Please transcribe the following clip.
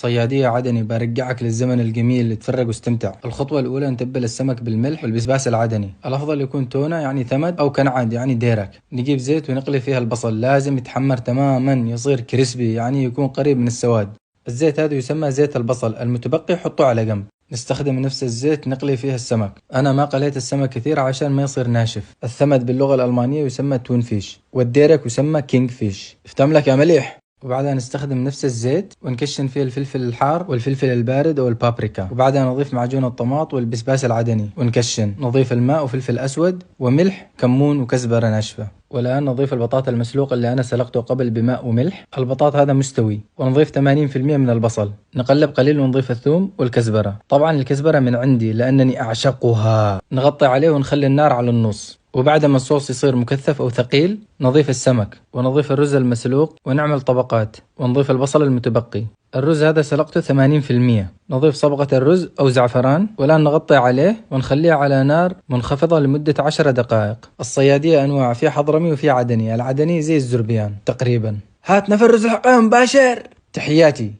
صيادية عدني برجعك للزمن الجميل، اتفرج واستمتع. الخطوة الأولى نتبل السمك بالملح والبسباس العدني، الأفضل يكون تونة يعني ثمد أو كنعد يعني ديرك. نجيب زيت ونقلي فيها البصل، لازم يتحمر تماما يصير كريسبي يعني يكون قريب من السواد. الزيت هذا يسمى زيت البصل، المتبقي حطه على جنب. نستخدم نفس الزيت نقلي فيه السمك. أنا ما قليت السمك كثير عشان ما يصير ناشف. الثمد باللغة الألمانية يسمى تون فيش، والديرك يسمى كينج فيش. افتهم لك يا مليح. وبعدها نستخدم نفس الزيت ونكشن فيه الفلفل الحار والفلفل البارد او البابريكا، وبعدها نضيف معجون الطماط والبسباس العدني ونكشن. نضيف الماء وفلفل اسود وملح كمون وكزبرة ناشفة. والآن نضيف البطاطا المسلوق اللي أنا سلقته قبل بماء وملح. البطاط هذا مستوي، ونضيف 80% من البصل. نقلب قليل ونضيف الثوم والكزبرة، طبعا الكزبرة من عندي لأنني أعشقها. نغطي عليه ونخلي النار على النص، وبعد ما الصوص يصير مكثف أو ثقيل نضيف السمك ونضيف الرز المسلوق ونعمل طبقات، ونضيف البصل المتبقي. الرز هذا سلقته 80%. نضيف صبغة الرز أو زعفران، والآن نغطي عليه ونخليه على نار منخفضة لمدة 10 دقائق. الصيادية أنواع، في حضرمي وفي عدني. العدني زي الزربيان تقريبا. هات نفر رز الحقيقة مباشر. تحياتي.